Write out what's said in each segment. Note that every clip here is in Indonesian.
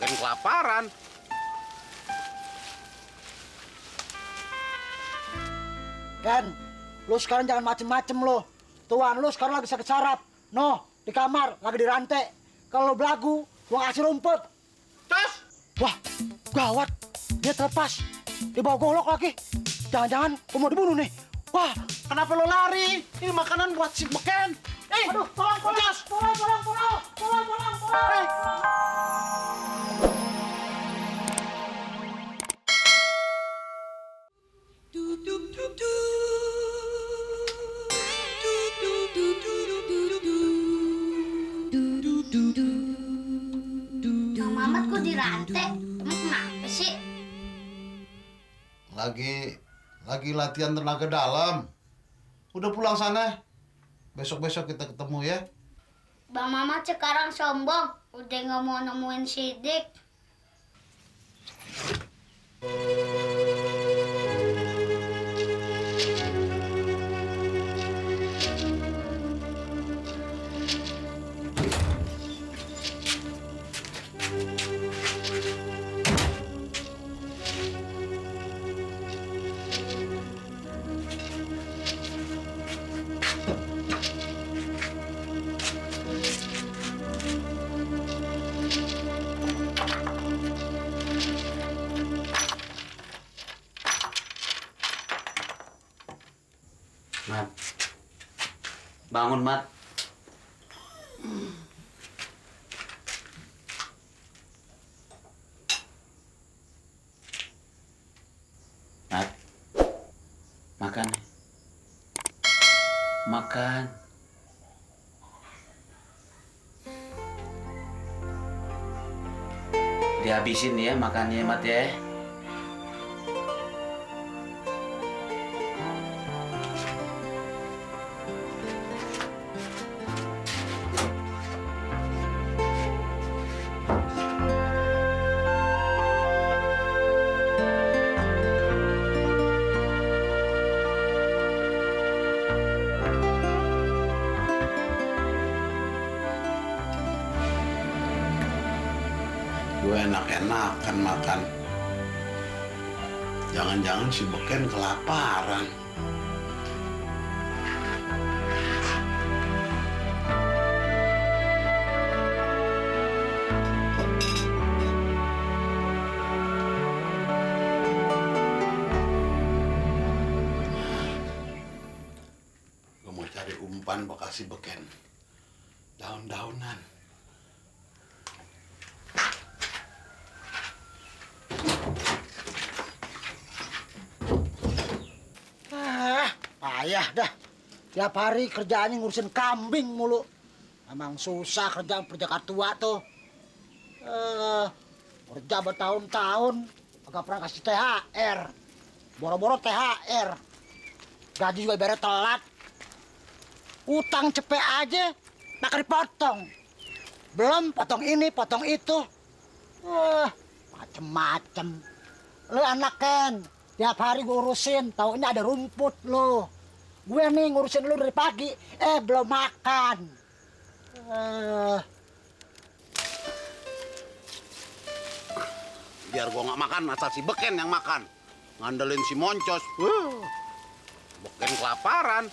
Bukan kelaparan. Ken, lu sekarang jangan macem-macem lo. Tuan lu sekarang lagi sakit saraf. Noh, di kamar, lagi dirantai. Kalau belagu, gua kasih rumput. Terus? Wah, gawat. Dia terlepas. Dibawa golok lagi. Jangan-jangan gua mau dibunuh nih. Wah, Kenapa lo lari? Ini makanan buat si Beken. aduh, tolong. Bang Mamat kok dirantai? Emang kenapa sih? Lagi latihan tenaga dalam. Udah pulang sana. Besok-besok kita ketemu ya. Bang Mamat sekarang sombong. Udah nggak mau nemuin Sidik. Mat, bangun Mat. Mat, makan. Makan. Dihabisin ya makannya Mat ya. Gue enak-enakan makan. Jangan-jangan si Beken kelaparan. Gue mau cari umpan bekas si Beken. Daun-daunan. Payah dah. Tiap hari kerjaannya ngurusin kambing mulu. Emang susah kerjaan perjaka tua tuh. Kerja bertahun-tahun, agak pernah kasih THR. Boro-boro THR. Gaji juga ibarat telat. Utang cepet aja, tak dipotong. Belum potong ini, potong itu. Macem-macem. Lu anak Ken, tiap hari gue urusin, taunya ada rumput lu. Gue nih ngurusin lu dari pagi, belum makan. Biar gua nggak makan, asal si Beken yang makan. Ngandelin si Moncos. Beken kelaparan.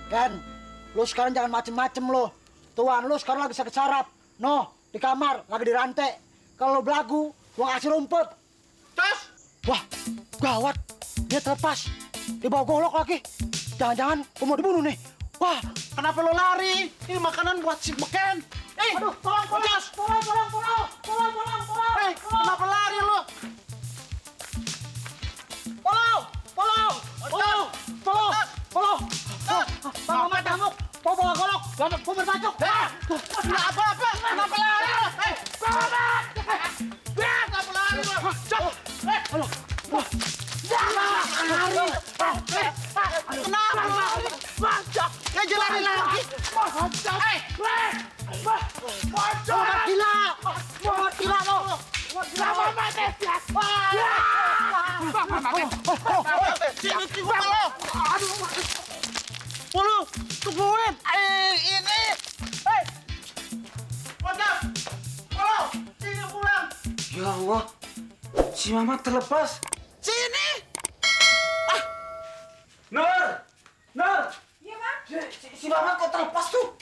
Ken, lu sekarang jangan macem-macem lo. Tuan lu sekarang lagi sakit saraf. Noh, di kamar, lagi dirantai. Kalau belagu, gua kasih rumput. Terus? Wah, gawat. Dia terlepas. Dibawa golok lagi. Jangan-jangan gua mau dibunuh nih. Wah, Kenapa lo lari? Ini makanan buat si Beken. aduh, tolong. Kenapa lari lo? Tolong. Bang Mamat ngamuk. Mau bawa golok. Gua berbacok. Nggak apa-apa. Kenapa lari lo? Bang Mamat! Kenapa lari lo? Kenapa lari? Ya jalanin lagi. Gila lo. Sini lo. Lu tungguin. Ini si Mamat terlepas. Sini. Nur! Nur! Iya, Bang. Si Mamat kok terlepas tuh?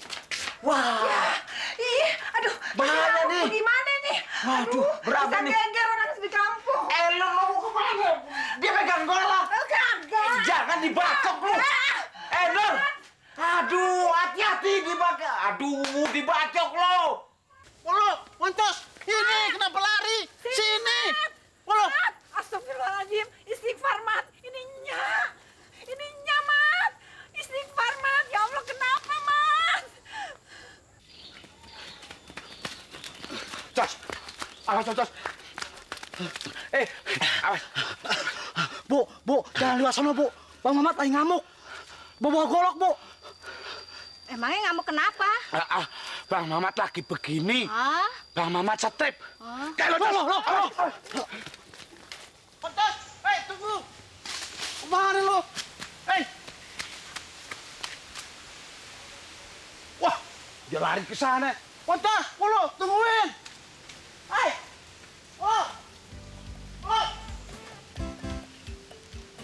Wah! Ih, aduh. Bahaya aku nih. Gimana nih? Waduh, berapa bisa nih? geger orang di kampung. Lu mau kemana? Dia pegang golok. Kagak. Jangan dibacok lu. Nur! Aduh, hati-hati dibacok. Aduh, dibacok lo. Lo, Moncos. Ini kenapa lari? Sini. Lo. Astagfirullahaladzim. Istighfar, Mat. Ini Mat. Istighfar, Mat. Ya Allah, kenapa, Mat? Jos. Awas, Jos. Awas. Bu, jangan lewat sana, Bu. Bang Mamat lagi ngamuk. Bawa golok, Bu. Emangnya ngamuk kenapa? Bang Mamat lagi begini. Hah? Bang Mamat strip. Kalau lo. Moncos, tunggu. Kemana lo? Wah, dia lari ke sana. Moncos, lo tungguin.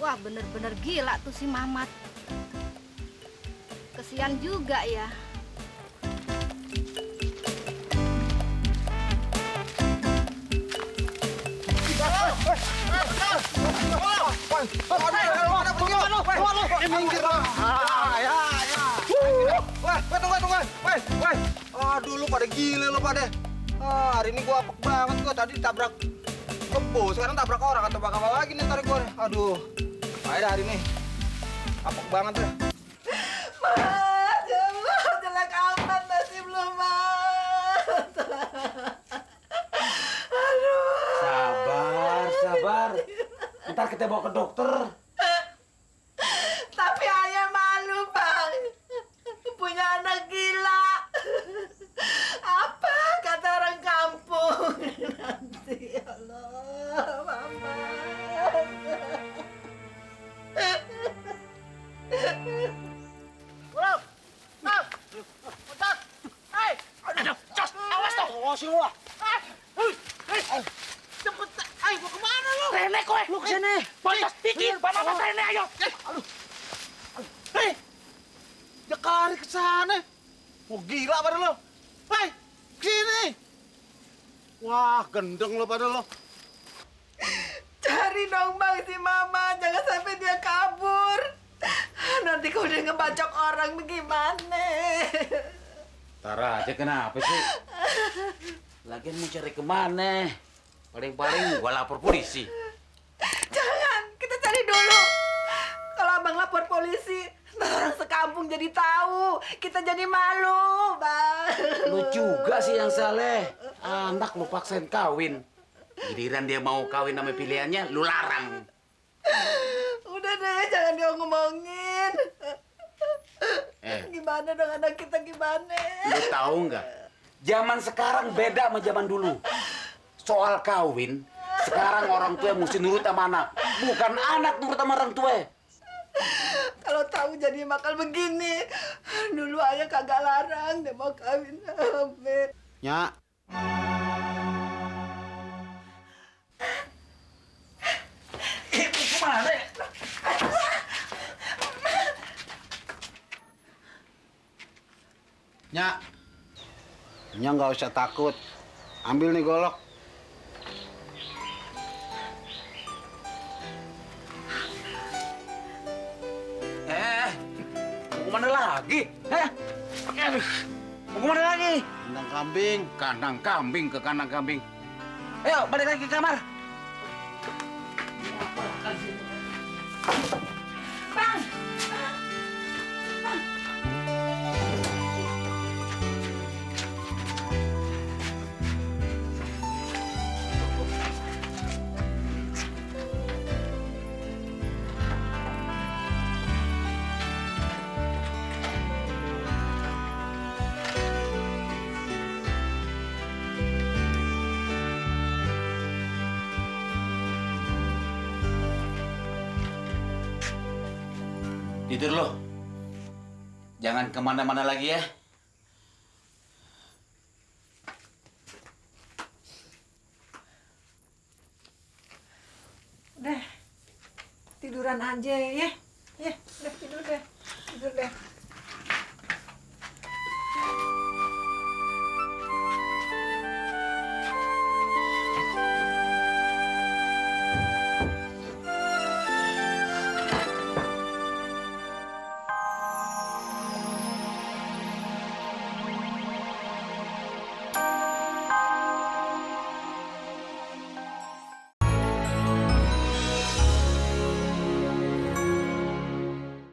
Wah, bener-bener gila tuh si Mamat. Kesian juga ya. Aduh, lu pada gile lu pada. Hari ini gua apek banget gua. Tadi tabrak kebo, sekarang tabrak orang atau bakal lagi nih tarik gua nih. Aduh. Ayo hari ini. Apek banget deh. Mas, ya Allah, jelek amat nasib lu, Mas. Sabar. Ntar kita bawa ke dokter. Tapi ayah malu, Bang. Punya anak gila. Apa kata orang kampung nanti, ya Allah, Mama. Awas lo. Cepet. Mau kemana lo? Rene kowe. Lu kesini. Bocos dikit, Bang Mamat Rene ayo. Dia kari ke sana. Mau gila pada lo. Sini. Wah, gendeng lo pada lo. Cari dong, Bang, si Mama. Jangan sampai dia kabur. Nanti kalau dia ngebacok orang bagaimana? Tara aja kenapa sih? Lagian mau cari kemana? Paling-paling gua lapor polisi. Jangan, kita cari dulu. Kalau Abang lapor polisi, ntar orang sekampung jadi tahu. Kita jadi malu, Bang. Lu juga sih yang salah. Anak lu paksain kawin. Giliran dia mau kawin sama pilihannya, lu larang. Udah deh, jangan diomongin. Gimana dong anak kita gimana? Lu tahu nggak? Zaman sekarang beda sama zaman dulu. Soal kawin, sekarang orang tua mesti nurut sama anak. Bukan anak nurut sama orang tua. Kalau tahu jadi bakal begini. Dulu ayah kagak larang, dia mau kawin sama. Nyak, Kemana? Nyak. Nyak nggak usah takut. Ambil nih golok. Mau kemana lagi? Mau kemana lagi? Kandang kambing. Kandang kambing ke kandang kambing. Ayo, balik lagi ke kamar. Bang! Tidur lo. Jangan kemana-mana lagi ya. tiduran aja ya. Ya, udah tidur deh. Tidur deh.